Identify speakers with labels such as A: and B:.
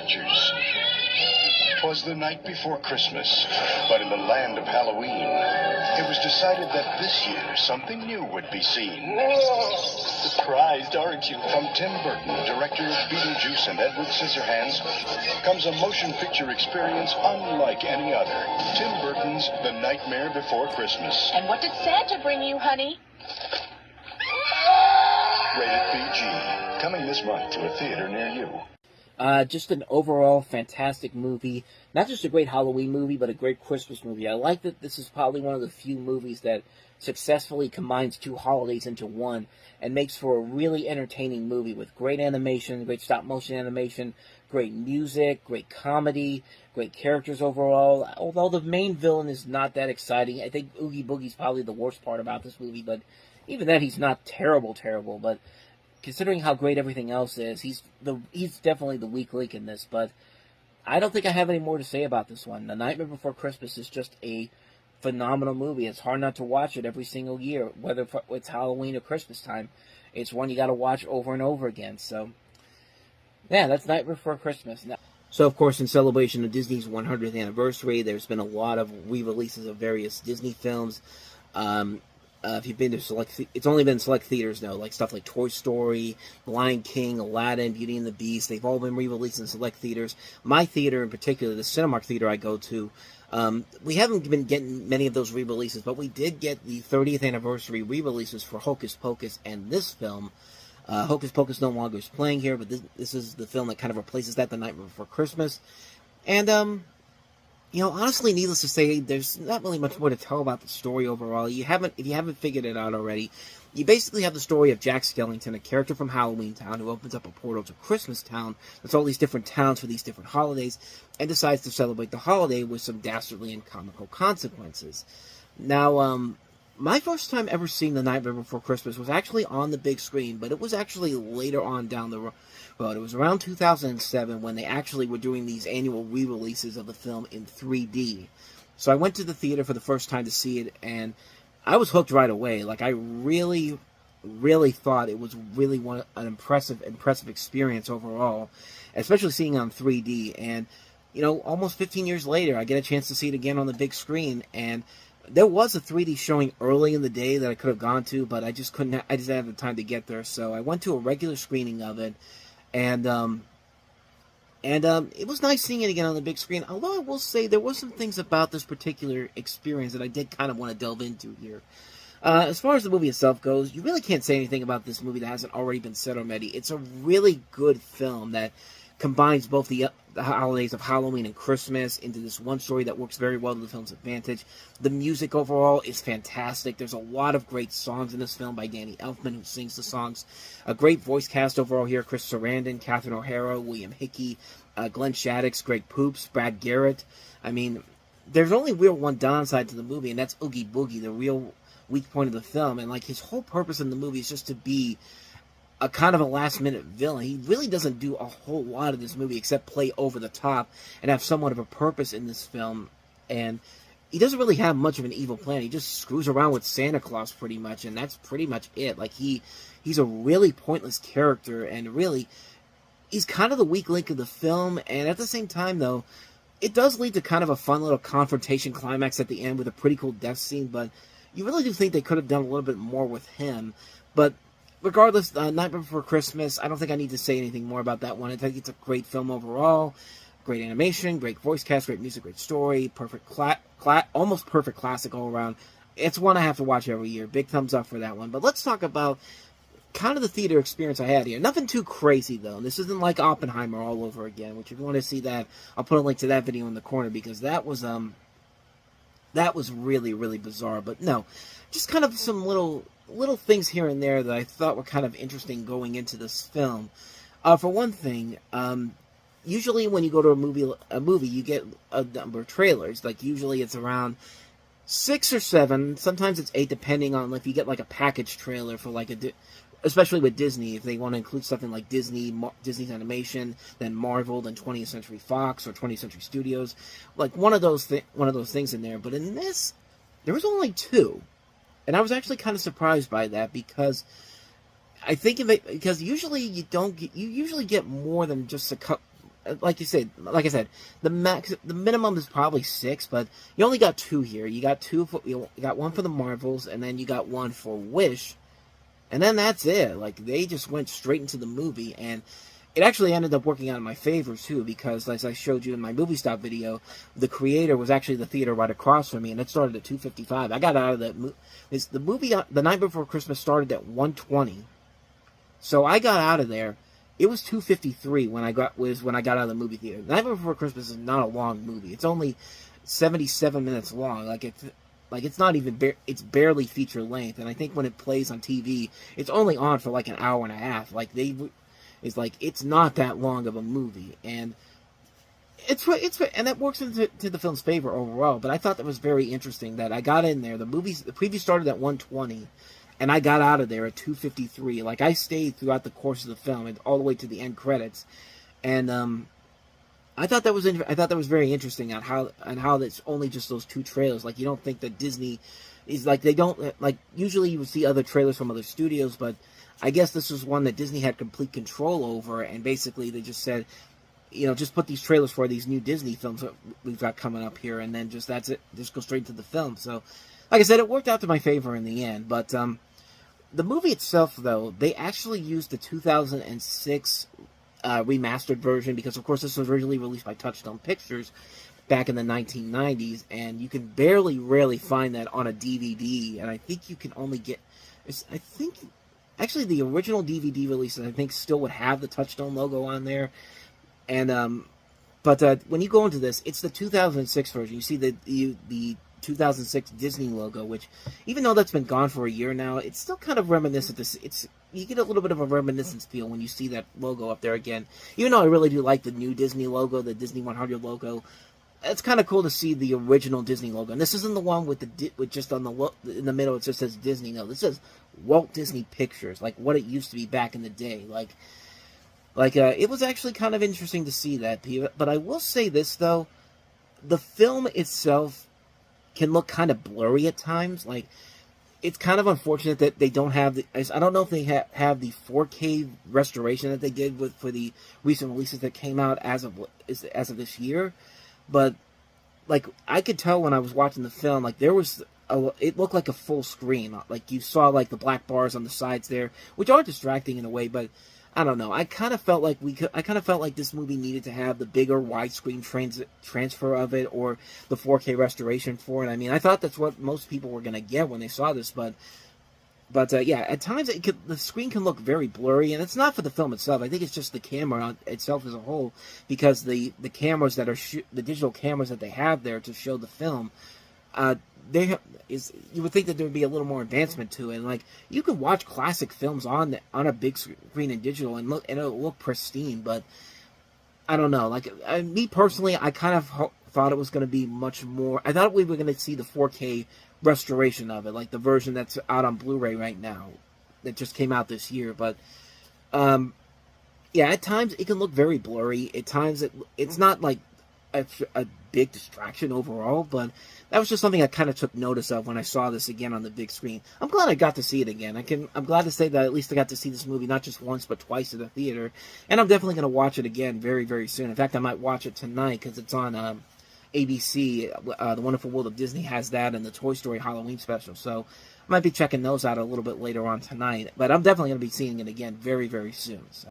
A: pictures. 'Twas the night before Christmas, but in the land of Halloween, it was decided that this year something new would be seen.
B: Whoa! Surprised, aren't you?
A: From Tim Burton, director of Beetlejuice and Edward Scissorhands, comes a motion picture experience unlike any other. Tim Burton's The Nightmare Before Christmas.
C: And what did Santa bring you, honey?
A: Rated PG. Coming this month to a theater near you.
D: Just an overall fantastic movie. Not just a great Halloween movie, but a great Christmas movie. I like that this is probably one of the few movies that successfully combines two holidays into one and makes for a really entertaining movie with great animation, great stop-motion animation, great music, great comedy, great characters overall. Although the main villain is not that exciting. I think Oogie Boogie's probably the worst part about this movie, but even then he's not terrible, but considering how great everything else is, he's definitely the weak link in this, but I don't think I have any more to say about this one. The Nightmare Before Christmas is just a phenomenal movie. It's hard not to watch it every single year, whether it's Halloween or Christmas time. It's one you got to watch over and over again. So, yeah, that's Nightmare Before Christmas. So, of course, in celebration of Disney's 100th anniversary, there's been a lot of re-releases of various Disney films. If you've been to it's only been select theaters though, like stuff like Toy Story, Lion King, Aladdin, Beauty and the Beast. They've all been re-released in select theaters. My theater in particular, the Cinemark theater I go to, we haven't been getting many of those re-releases, but we did get the 30th anniversary re-releases for Hocus Pocus and this film. Hocus Pocus no longer is playing here, but this is the film that kind of replaces that, The Nightmare Before Christmas. And, you know, honestly, needless to say, there's not really much more to tell about the story overall. If you haven't figured it out already, you basically have the story of Jack Skellington, a character from Halloween Town who opens up a portal to Christmas Town. That's all these different towns for these different holidays, and decides to celebrate the holiday with some dastardly and comical consequences. Now, my first time ever seeing The Nightmare Before Christmas was actually on the big screen, but it was actually later on down the road. It was around 2007 when they actually were doing these annual re-releases of the film in 3D. So I went to the theater for the first time to see it, and I was hooked right away. Like, I really, really thought it was really an impressive experience overall, especially seeing it on 3D. And, you know, almost 15 years later, I get a chance to see it again on the big screen, and there was a 3D showing early in the day that I could have gone to, but I just didn't have the time to get there. So I went to a regular screening of it, and it was nice seeing it again on the big screen. Although I will say there were some things about this particular experience that I did kind of want to delve into here. As far as the movie itself goes, you really can't say anything about this movie that hasn't already been said already. It's a really good film that combines both the holidays of Halloween and Christmas into this one story that works very well to the film's advantage. The music overall is fantastic. There's a lot of great songs in this film by Danny Elfman, who sings the songs. A great voice cast overall here. Chris Sarandon, Catherine O'Hara, William Hickey, Glenn Shaddix, Greg Proops, Brad Garrett. I mean, there's only one downside to the movie, and that's Oogie Boogie, the real weak point of the film. And, like, his whole purpose in the movie is just to be a kind of a last-minute villain. He really doesn't do a whole lot of this movie except play over the top and have somewhat of a purpose in this film. And he doesn't really have much of an evil plan. He just screws around with Santa Claus pretty much, and that's pretty much it. Like, he's a really pointless character, and really, he's kind of the weak link of the film. And at the same time, though, it does lead to kind of a fun little confrontation climax at the end with a pretty cool death scene, but you really do think they could have done a little bit more with him. But regardless, Nightmare Before Christmas, I don't think I need to say anything more about that one. I think it's a great film overall. Great animation, great voice cast, great music, great story, almost perfect classic all around. It's one I have to watch every year. Big thumbs up for that one. But let's talk about kind of the theater experience I had here. Nothing too crazy, though. This isn't like Oppenheimer all over again, which if you want to see that, I'll put a link to that video in the corner, because that was really, really bizarre. But no, just kind of some little things here and there that I thought were kind of interesting going into this film. For one thing, usually when you go to a movie, you get a number of trailers. Like, usually it's around 6 or 7. Sometimes it's 8, depending on if you get like a package trailer for like especially with Disney, if they want to include something like Disney's animation, then Marvel, then 20th Century Fox or 20th Century Studios, like one of those things in there. But in this, there was only 2. And I was actually kind of surprised by that, because I think of it, because usually you usually get more than just like I said, the minimum is probably 6, but you only got 2 here. You got you got one for the Marvels, and then you got one for Wish, and then that's it. Like, they just went straight into the movie, and it actually ended up working out in my favor, too, because, as I showed you in my movie stop video, the creator was actually the theater right across from me, and it started at 2:55. I got out of the movie, The Night Before Christmas started at 1:20, so I got out of there. It was 2:53 when I got out of the movie theater. The Night Before Christmas is not a long movie. It's only 77 minutes long. It's not even it's barely feature length. And I think when it plays on TV, it's only on for like an hour and a half. It's not that long of a movie, and and that works into the film's favor overall. But I thought that was very interesting that I got in there. The preview started at 1:20. And I got out of there at 2:53. Like, I stayed throughout the course of the film, and all the way to the end credits. And I thought that was very interesting on how it's only just those 2 trailers. Like, you don't think that Disney is like, they don't, like, usually you would see other trailers from other studios, but I guess this was one that Disney had complete control over, and basically they just said, just put these trailers for these new Disney films that we've got coming up here, and then that's it. Just go straight to the film. So, like I said, it worked out to my favor in the end, but the movie itself, though, they actually used the 2006 remastered version, because, of course, this was originally released by Touchstone Pictures back in the 1990s, and you can rarely find that on a DVD, and I think you can only get, actually, the original DVD releases, I think, still would have the Touchstone logo on there, and, but when you go into this, it's the 2006 version. You see the 2006 Disney logo, which, even though that's been gone for a year now, it's still kind of reminiscent. You get a little bit of a reminiscence feel when you see that logo up there again. Even though I really do like the new Disney logo, the Disney 100 logo, it's kind of cool to see the original Disney logo. And this isn't the one with just on in the middle it just says Disney. No, this says Walt Disney Pictures, like what it used to be back in the day. It was actually kind of interesting to see that. But I will say this, though, the film itself can look kind of blurry at times. Like, it's kind of unfortunate that they don't have I don't know if they have the 4K restoration that they did for the recent releases that came out as of this year, but like, I could tell when I was watching the film, like, it looked like a full screen. Like, you saw like the black bars on the sides there, which are distracting in a way, but I don't know. I kind of felt like this movie needed to have the bigger widescreen transfer of it, or the 4K restoration for it. I mean, I thought that's what most people were going to get when they saw this, but yeah, at times the screen can look very blurry, and it's not for the film itself. I think it's just the camera itself as a whole, because the cameras that are the digital cameras that they have there to show the film, you would think that there would be a little more advancement to it. And, like, you could watch classic films on a big screen in digital and it'll look pristine, but I don't know. Like, me personally, I kind of thought it was going to be much more. I thought we were going to see the 4K restoration of it, like the version that's out on Blu-ray right now, that just came out this year. But yeah, at times it can look very blurry. At times it's not like a big distraction overall, but that was just something I kind of took notice of when I saw this again on the big screen. I'm glad I got to see it again. I'm glad to say that at least I got to see this movie not just once but twice at the theater, and I'm definitely going to watch it again very, very soon. In fact, I might watch it tonight because it's on ABC. The Wonderful World of Disney has that, and the Toy Story Halloween special, so I might be checking those out a little bit later on tonight. But I'm definitely going to be seeing it again very, very soon. So.